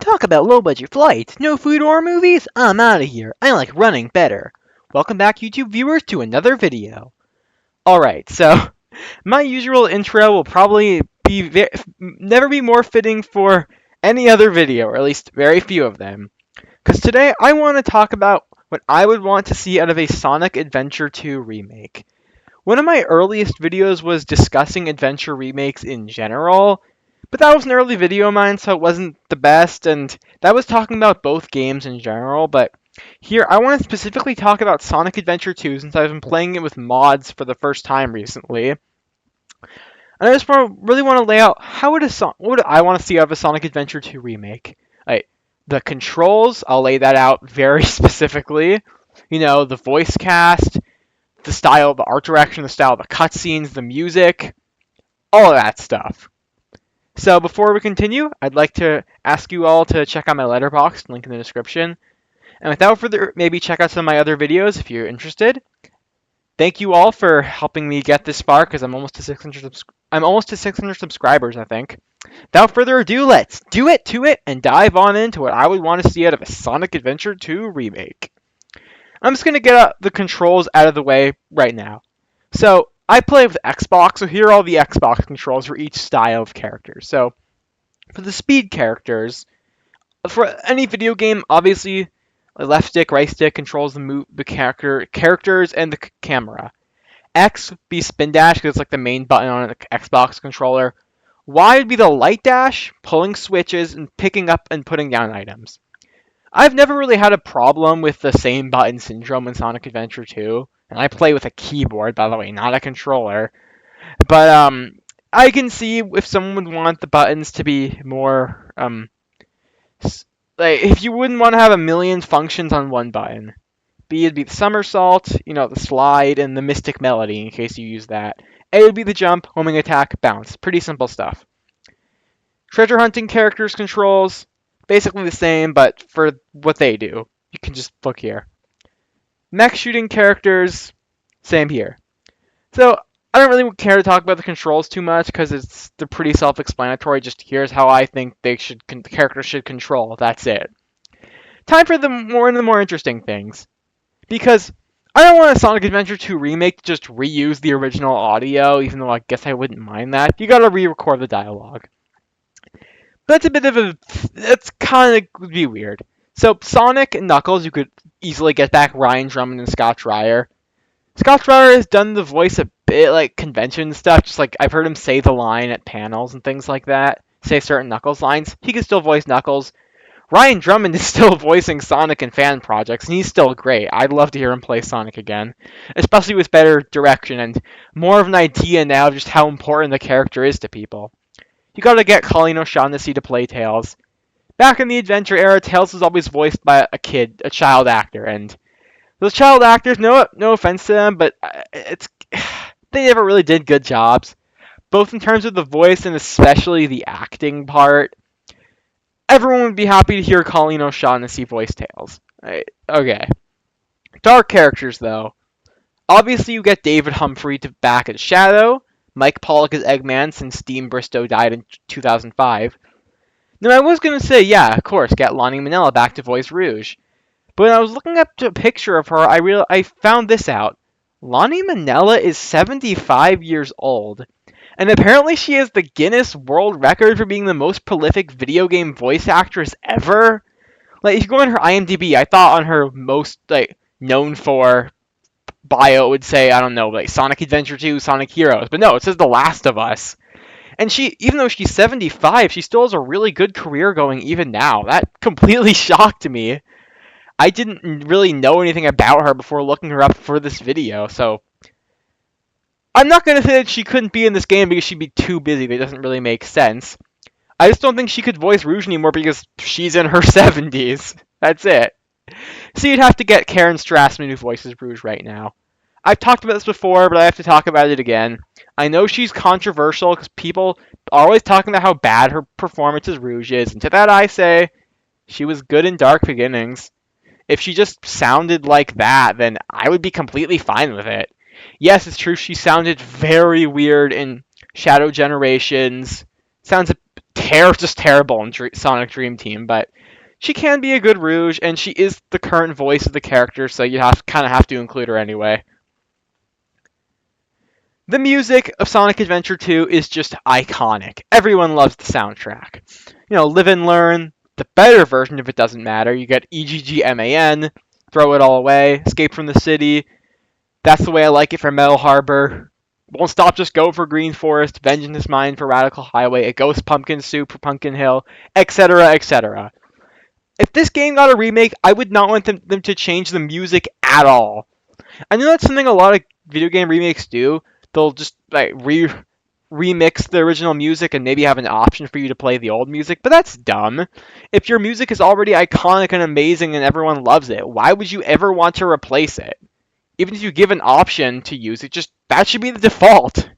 Talk about low-budget flights, no food or movies? I'm out of here. I like running better. Welcome back, YouTube viewers, to another video. Alright, so my usual intro will probably never be more fitting for any other video, or at least very few of them. Because today I want to talk about what I would want to see out of a Sonic Adventure 2 remake. One of my earliest videos was discussing adventure remakes in general, but that was an early video of mine, so it wasn't the best, and that was talking about both games in general, but here I want to specifically talk about Sonic Adventure 2 since I've been playing it with mods for the first time recently. And I just really want to lay out what would I want to see out of a Sonic Adventure 2 remake. The controls, I'll lay that out very specifically. You know, the voice cast, the style, the art direction, the style of the cutscenes, the music, all of that stuff. So before we continue, I'd like to ask you all to check out my Letterboxd, link in the description. And without further, maybe check out some of my other videos if you're interested. Thank you all for helping me get this far because I'm almost to 600 subscribers, I think. Without further ado, let's do it to it and dive on into what I would want to see out of a Sonic Adventure 2 remake. I'm just going to get the controls out of the way right now. So, I play with Xbox, so here are all the Xbox controls for each style of character. So, for the speed characters, for any video game, obviously, left stick, right stick controls the characters and the camera. X would be spin dash because it's like the main button on an Xbox controller. Y would be the light dash, pulling switches, and picking up and putting down items. I've never really had a problem with the same button syndrome in Sonic Adventure 2. And I play with a keyboard, by the way, not a controller. But I can see if someone would want the buttons to be more like if you wouldn't want to have a million functions on one button. B would be the somersault, the slide, and the mystic melody in case you use that. A would be the jump, homing attack, bounce. Pretty simple stuff. Treasure hunting characters controls, basically the same, but for what they do. You can just look here. Mech shooting characters, same here. So, I don't really care to talk about the controls too much because they're pretty self-explanatory. Just here's how I think the characters should control. That's it. Time for the more interesting things. Because I don't want a Sonic Adventure 2 remake to just reuse the original audio, even though I guess I wouldn't mind that. You gotta re-record the dialogue. But that's kind of would be weird. So, Sonic and Knuckles, you could easily get back Ryan Drummond and Scott Schreier. Scott Schreier has done the voice a bit like convention stuff, just like I've heard him say the line at panels and things like that, say certain Knuckles lines. He can still voice Knuckles. Ryan Drummond is still voicing Sonic in fan projects, and he's still great. I'd love to hear him play Sonic again, especially with better direction and more of an idea now of just how important the character is to people. You gotta get Colleen O'Shaughnessy to play Tails. Back in the Adventure era, Tails was always voiced by a child actor, and those child actors, no offense to them, but they never really did good jobs, both in terms of the voice and especially the acting part. Everyone would be happy to hear Colleen O'Shaughnessy voice Tails. Right, okay. Dark characters, though. Obviously, you get David Humphrey back as Shadow, Mike Pollock as Eggman since Dean Bristow died in 2005. Now, I was going to say, yeah, of course, get Lonnie Manella back to voice Rouge. But when I was looking up a picture of her, I found this out. Lonnie Manella is 75 years old. And apparently she has the Guinness World Record for being the most prolific video game voice actress ever. Like, if you go on her IMDb, I thought on her most, known for bio it would say, I don't know, Sonic Adventure 2, Sonic Heroes. But no, it says The Last of Us. And she, even though she's 75, she still has a really good career going even now. That completely shocked me. I didn't really know anything about her before looking her up for this video, so I'm not going to say that she couldn't be in this game because she'd be too busy. That doesn't really make sense. I just don't think she could voice Rouge anymore because she's in her 70s. That's it. So you'd have to get Karen Strassman who voices Rouge right now. I've talked about this before, but I have to talk about it again. I know she's controversial because people are always talking about how bad her performance as Rouge is, and to that I say, she was good in Dark Beginnings. If she just sounded like that, then I would be completely fine with it. Yes, it's true, she sounded very weird in Shadow Generations. Sounds just terrible in Sonic Dream Team, but she can be a good Rouge, and she is the current voice of the character, so you have to include her anyway. The music of Sonic Adventure 2 is just iconic. Everyone loves the soundtrack. Live and Learn, the better version if it doesn't matter. You get EGGMAN, Throw It All Away, Escape from the City. That's the way I like it for Metal Harbor. Won't Stop, Just Go for Green Forest, Vengeance is Mine for Radical Highway, A Ghost Pumpkin Soup for Pumpkin Hill, etc., etc. If this game got a remake, I would not want them to change the music at all. I know that's something a lot of video game remakes do. They'll just like remix the original music and maybe have an option for you to play the old music, but that's dumb. If your music is already iconic and amazing and everyone loves it, why would you ever want to replace it? Even if you give an option to use it, just that should be the default.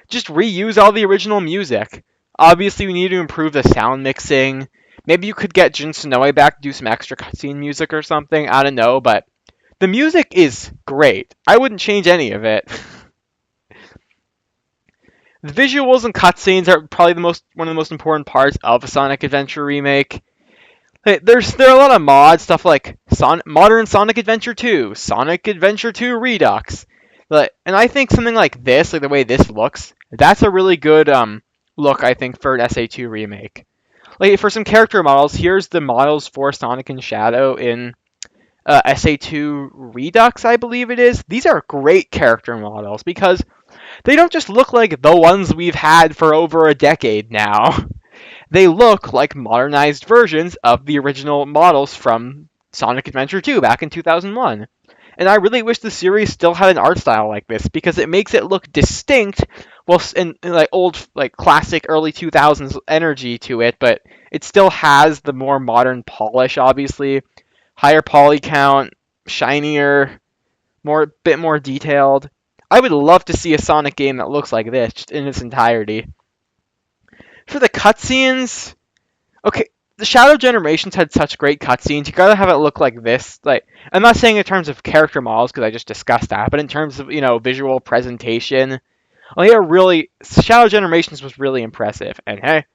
Just reuse all the original music. Obviously, we need to improve the sound mixing. Maybe you could get Jin Sonoe back to do some extra cutscene music or something. I don't know, but the music is great. I wouldn't change any of it. The visuals and cutscenes are probably one of the most important parts of a Sonic Adventure remake. There are a lot of mods, stuff like Modern Sonic Adventure 2, Sonic Adventure 2 Redux. And I think something like this, like the way this looks, that's a really good look, I think, for an SA2 remake. Like, for some character models, here's the models for Sonic and Shadow in SA2 Redux, I believe it is. These are great character models because they don't just look like the ones we've had for over a decade now. They look like modernized versions of the original models from Sonic Adventure 2 back in 2001. And I really wish the series still had an art style like this because it makes it look distinct, well, in like old, like classic early 2000s energy to it, but it still has the more modern polish, obviously. Higher poly count, shinier, bit more detailed. I would love to see a Sonic game that looks like this, just in its entirety. For the cutscenes, okay, the Shadow Generations had such great cutscenes. You gotta have it look like this. Like, I'm not saying in terms of character models because I just discussed that, but in terms of visual presentation, Shadow Generations was really impressive. And hey,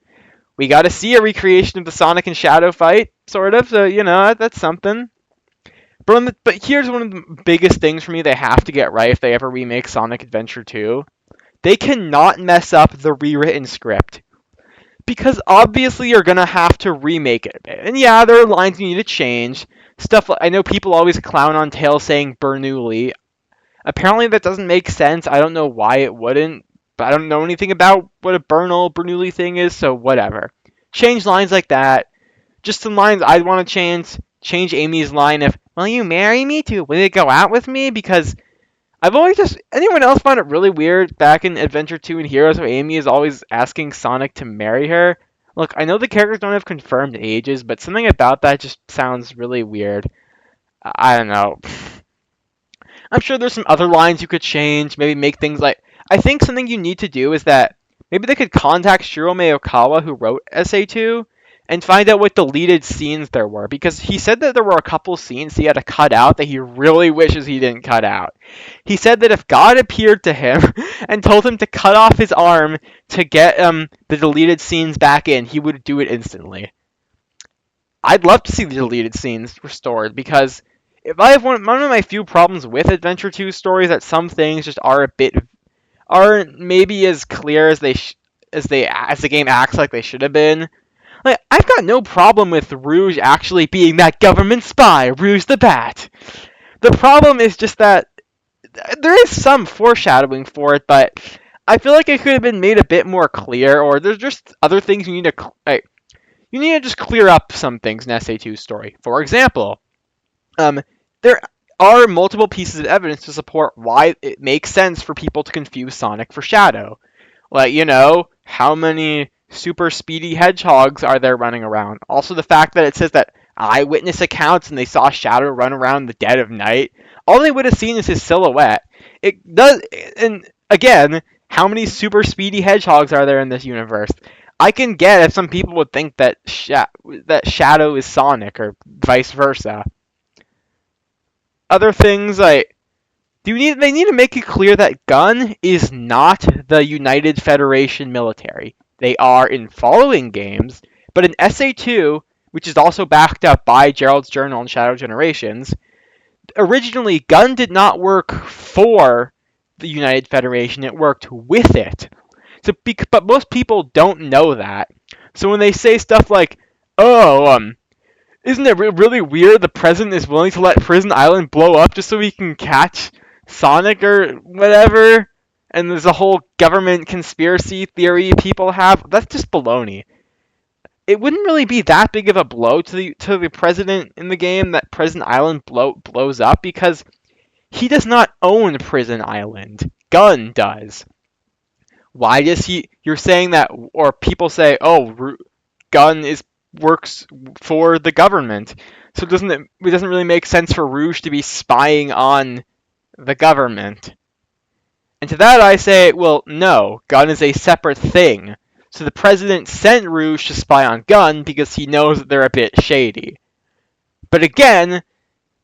we got to see a recreation of the Sonic and Shadow fight, sort of. So that's something. But here's one of the biggest things for me they have to get right if they ever remake Sonic Adventure 2. They cannot mess up the rewritten script. Because obviously you're going to have to remake it a bit. And yeah, there are lines you need to change. Stuff I know people always clown on Tails saying Bernoulli. Apparently that doesn't make sense. I don't know why it wouldn't. But I don't know anything about what a Bernoulli thing is, so whatever. Change lines like that. Just some lines I'd want to change. Change Amy's line of, will you marry me to will you go out with me? Because anyone else find it really weird back in Adventure 2 and Heroes where Amy is always asking Sonic to marry her? Look, I know the characters don't have confirmed ages, but something about that just sounds really weird. I don't know. I'm sure there's some other lines you could change, maybe make things like... I think something you need to do is that maybe they could contact Shiro Mayokawa, who wrote SA2, and find out what deleted scenes there were, because he said that there were a couple scenes he had to cut out that he really wishes he didn't cut out. He said that if God appeared to him and told him to cut off his arm to get the deleted scenes back in, he would do it instantly. I'd love to see the deleted scenes restored, because if I have one of my few problems with Adventure 2 stories, that some things just aren't maybe as clear as as the game acts like they should have been. Like, I've got no problem with Rouge actually being that government spy, Rouge the Bat. The problem is just that there is some foreshadowing for it, but I feel like it could have been made a bit more clear, or there's just other things you need to just clear up some things in SA2's story. For example, there are multiple pieces of evidence to support why it makes sense for people to confuse Sonic for Shadow. Like, how many super speedy hedgehogs are there running around? Also, the fact that it says that eyewitness accounts and they saw Shadow run around in the dead of night. All they would have seen is his silhouette. It does, and again, how many super speedy hedgehogs are there in this universe? I can get if some people would think that that Shadow is Sonic or vice versa. Other things like they need to make it clear that Gun is not the United Federation military. They are in following games, but in SA2, which is also backed up by Gerald's Journal and Shadow Generations, originally Gun did not work for the United Federation, it worked with it. But most people don't know that. So when they say stuff like, "Oh, isn't it really weird the president is willing to let Prison Island blow up just so he can catch Sonic or whatever?" And there's a whole government conspiracy theory people have. That's just baloney. It wouldn't really be that big of a blow to the president in the game that Prison Island blows up because he does not own Prison Island. Gun does. Why does he? You're saying that, or people say, "Oh, Gun is works for the government." So it doesn't really make sense for Rouge to be spying on the government. And to that I say, well, no, Gun is a separate thing. So the president sent Rouge to spy on Gun because he knows that they're a bit shady. But again,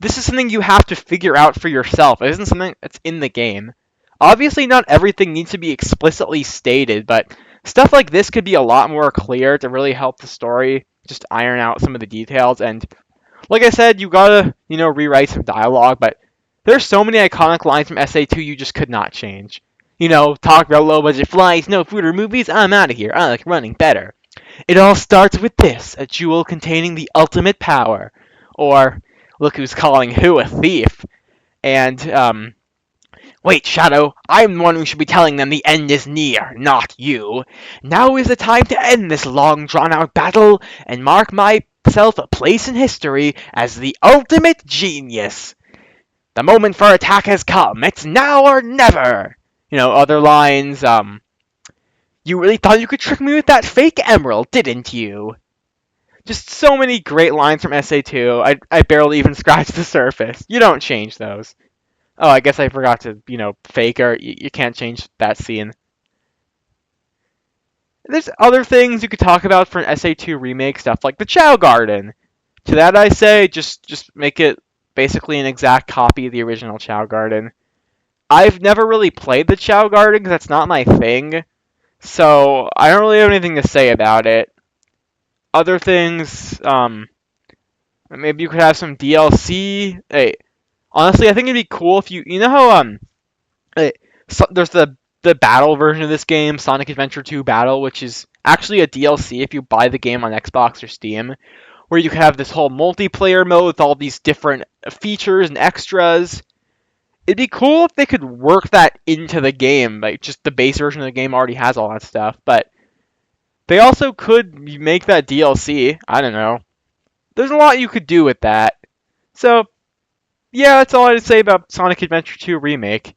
this is something you have to figure out for yourself. It isn't something that's in the game. Obviously, not everything needs to be explicitly stated, but stuff like this could be a lot more clear to really help the story just iron out some of the details. And like I said, you gotta, rewrite some dialogue, but there's so many iconic lines from SA2 you just could not change. Talk about low budget flights, no food or movies, I'm out of here. I like running better. It all starts with this, a jewel containing the ultimate power. Or, look who's calling who a thief. And, wait, Shadow, I'm the one who should be telling them the end is near, not you. Now is the time to end this long drawn-out battle and mark myself a place in history as the ultimate genius. The moment for attack has come. It's now or never. Other lines, you really thought you could trick me with that fake emerald, didn't you? Just so many great lines from SA2. I barely even scratched the surface. You don't change those. Oh, I guess I forgot to, Faker. You can't change that scene. There's other things you could talk about for an SA2 remake, stuff like the Chow Garden. To that I say, just make it basically an exact copy of the original Chow Garden. I've never really played the Chow Garden because that's not my thing, so I don't really have anything to say about it. Other things, maybe you could have some DLC. Hey, honestly, I think it'd be cool if you know how there's the battle version of this game, Sonic Adventure 2 Battle, which is actually a DLC if you buy the game on Xbox or Steam, where you could have this whole multiplayer mode with all these different features and extras. It'd be cool if they could work that into the game, like just the base version of the game already has all that stuff, but they also could make that DLC. I don't know. There's a lot you could do with that. So, yeah, that's all I had to say about Sonic Adventure 2 Remake.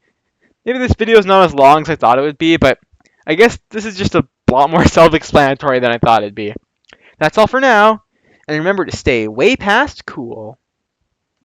Maybe this video is not as long as I thought it would be, but I guess this is just a lot more self-explanatory than I thought it'd be. That's all for now, and remember to stay way past cool.